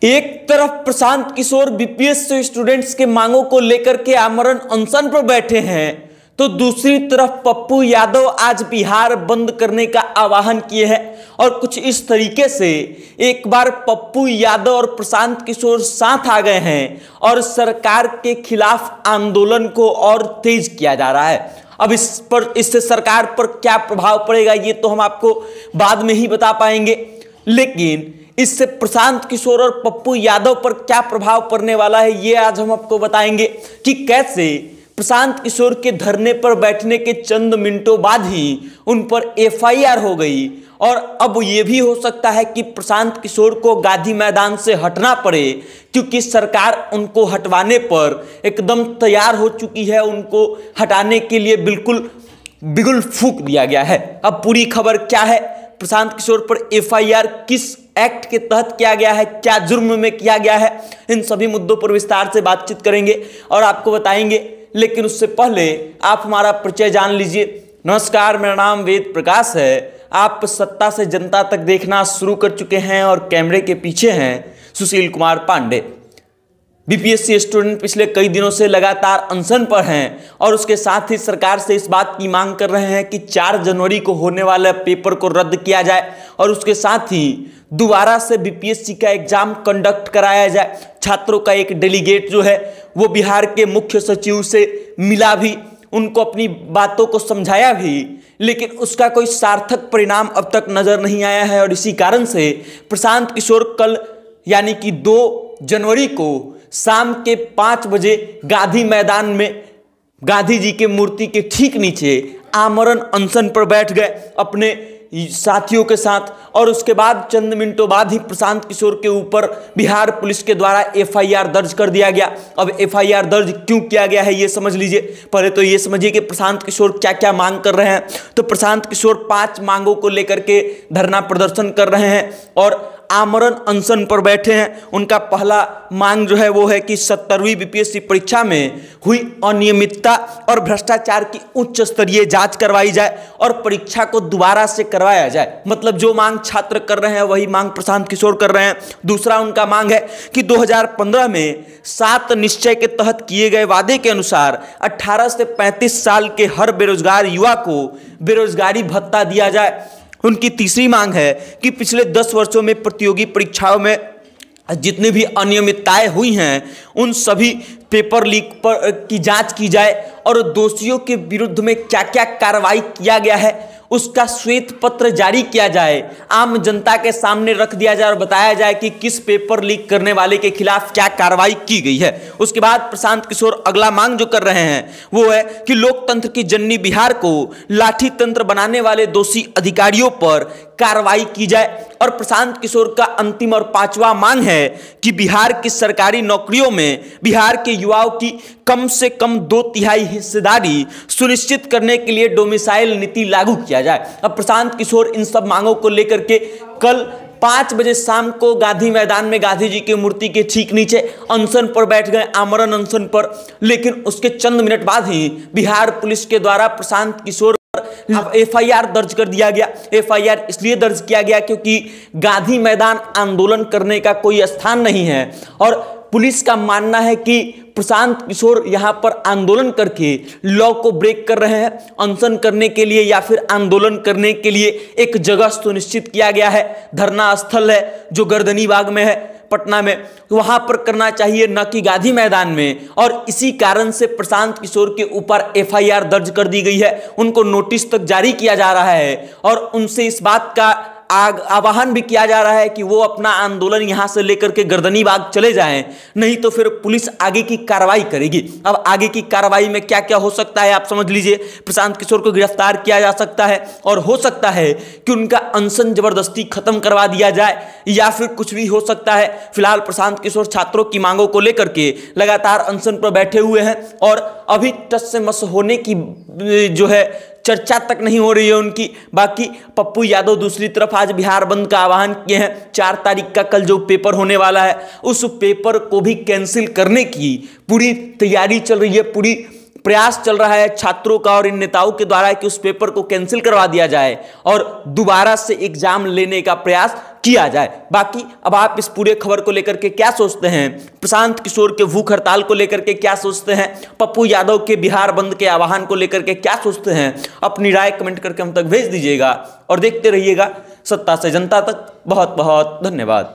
एक तरफ Prashant Kishor BPSC students के मांगों को लेकर के आमरण अनशन पर बैठे हैं, तो दूसरी तरफ पप्पू यादव आज बिहार बंद करने का आह्वान किए हैं। और कुछ इस तरीके से एक बार पप्पू यादव और प्रशांत किशोर साथ आ गए हैं और सरकार के खिलाफ आंदोलन को और तेज किया जा रहा है। अब इससे सरकार पर क्या प्रभाव पड़ेगा ये तो हम आपको बाद में ही बता पाएंगे, लेकिन इससे प्रशांत किशोर और पप्पू यादव पर क्या प्रभाव पड़ने वाला है ये आज हम आपको बताएंगे कि कैसे प्रशांत किशोर के धरने पर बैठने के चंद मिनटों बाद ही उन पर एफआईआर हो गई। और अब यह भी हो सकता है कि प्रशांत किशोर को गांधी मैदान से हटना पड़े, क्योंकि सरकार उनको हटवाने पर एकदम तैयार हो चुकी है। उनको हटाने के लिए बिल्कुल बिगुल फूंक दिया गया है। अब पूरी खबर क्या है, प्रशांत किशोर पर एफआईआर किस एक्ट के तहत किया गया है, क्या जुर्म में किया गया है, इन सभी मुद्दों पर विस्तार से बातचीत करेंगे और आपको बताएंगे। लेकिन उससे पहले आप हमारा परिचय जान लीजिए। नमस्कार, मेरा नाम वेद प्रकाश है। आप सत्ता से जनता तक देखना शुरू कर चुके हैं और कैमरे के पीछे हैं सुशील कुमार पांडे। बीपीएससी स्टूडेंट पिछले कई दिनों से लगातार अनशन पर हैं और उसके साथ ही सरकार से इस बात की मांग कर रहे हैं कि 4 जनवरी को होने वाले पेपर को रद्द किया जाए और उसके साथ ही दोबारा से बीपीएससी का एग्जाम कंडक्ट कराया जाए। छात्रों का एक डेलीगेट जो है वो बिहार के मुख्य सचिव से मिला भी, उनको अपनी बातों को समझाया भी, लेकिन उसका कोई सार्थक परिणाम अब तक नजर नहीं आया है। और इसी कारण से प्रशांत किशोर कल यानी कि 2 जनवरी को शाम के 5 बजे गांधी मैदान में गांधी जी के मूर्ति के ठीक नीचे आमरण अनशन पर बैठ गए अपने साथियों के साथ। और उसके बाद चंद मिनटों बाद ही प्रशांत किशोर के ऊपर बिहार पुलिस के द्वारा एफआईआर दर्ज कर दिया गया। अब एफआईआर दर्ज क्यों किया गया है ये समझ लीजिए। पहले तो ये समझिए कि प्रशांत किशोर क्या क्या मांग कर रहे हैं। तो प्रशांत किशोर 5 मांगों को लेकर के धरना प्रदर्शन कर रहे हैं और आमरण अनशन पर बैठे हैं। उनका पहला मांग जो है वो है कि 70वीं बीपीएससी परीक्षा में हुई अनियमितता और भ्रष्टाचार की उच्च स्तरीय जांच करवाई जाए और परीक्षा को दोबारा से करवाया जाए। मतलब जो मांग छात्र कर रहे हैं वही मांग प्रशांत किशोर कर रहे हैं। दूसरा उनका मांग है कि 2015 में 7 निश्चय के तहत किए गए वादे के अनुसार 18 से 35 साल के हर बेरोजगार युवा को बेरोजगारी भत्ता दिया जाए। उनकी तीसरी मांग है कि पिछले 10 वर्षों में प्रतियोगी परीक्षाओं में जितनी भी अनियमितताएं हुई हैं उन सभी पेपर लीक पर की जांच की जाए और दोषियों के विरुद्ध में क्या क्या कार्रवाई किया गया है उसका श्वेत पत्र जारी किया जाए, आम जनता के सामने रख दिया जाए और बताया जाए कि किस पेपर लीक करने वाले के खिलाफ क्या कार्रवाई की गई है। उसके बाद प्रशांत किशोर अगला मांग जो कर रहे हैं वो है कि लोकतंत्र की जननी बिहार को लाठी तंत्र बनाने वाले दोषी अधिकारियों पर कार्रवाई की जाए। और प्रशांत किशोर का अंतिम और 5वां मांग है कि बिहार की सरकारी नौकरियों में बिहार के युवाओं की कम से कम 2/3 हिस्सेदारी सुनिश्चित करने के लिए डोमिसाइल नीति लागू किया जाए। अब प्रशांत किशोर इन सब मांगों को लेकर के कल 5 बजे शाम को गांधी मैदान में गांधी जी की मूर्ति के ठीक नीचे अनशन पर बैठ गए, आमरण अनशन पर। लेकिन उसके चंद मिनट बाद ही बिहार पुलिस के द्वारा प्रशांत किशोर एफआईआर दर्ज कर दिया गया। एफआईआर इसलिए दर्ज किया गया क्योंकि गांधी मैदान आंदोलन करने का कोई स्थान नहीं है और पुलिस का मानना है कि प्रशांत किशोर यहां पर आंदोलन करके लॉ को ब्रेक कर रहे हैं। अनशन करने के लिए या फिर आंदोलन करने के लिए एक जगह सुनिश्चित किया गया है, धरना स्थल है जो गर्दनी बाग में है पटना में, वहां पर करना चाहिए न कि गांधी मैदान में। और इसी कारण से प्रशांत किशोर के ऊपर एफआईआर दर्ज कर दी गई है, उनको नोटिस तक जारी किया जा रहा है और उनसे इस बात का आह्वान भी किया जा रहा है कि वो अपना आंदोलन यहां से लेकर के गर्दनी बाग चले जाएं, नहीं तो फिर पुलिस आगे की कार्रवाई करेगी। अब आगे की कार्रवाई में क्या क्या हो सकता है आप समझ लीजिए। प्रशांत किशोर को गिरफ्तार किया जा सकता है और हो सकता है कि उनका अनशन जबरदस्ती खत्म करवा दिया जाए या फिर कुछ भी हो सकता है। फिलहाल प्रशांत किशोर छात्रों की मांगों को लेकर के लगातार अनशन पर बैठे हुए हैं और अभी टस से मस होने की जो है चर्चा तक नहीं हो रही है उनकी। बाकी पप्पू यादव दूसरी तरफ आज बिहार बंद का आह्वान किए हैं। 4 तारीख का कल जो पेपर होने वाला है उस पेपर को भी कैंसिल करने की पूरी तैयारी चल रही है, पूरी प्रयास चल रहा है छात्रों का और इन नेताओं के द्वारा कि उस पेपर को कैंसिल करवा दिया जाए और दोबारा से एग्जाम लेने का प्रयास किया जाए। बाकी अब आप इस पूरे खबर को लेकर के क्या सोचते हैं, प्रशांत किशोर के भूख हड़ताल को लेकर के क्या सोचते हैं, पप्पू यादव के बिहार बंद के आह्वान को लेकर के क्या सोचते हैं, अपनी राय कमेंट करके हम तक भेज दीजिएगा और देखते रहिएगा सत्ता से जनता तक। बहुत बहुत धन्यवाद।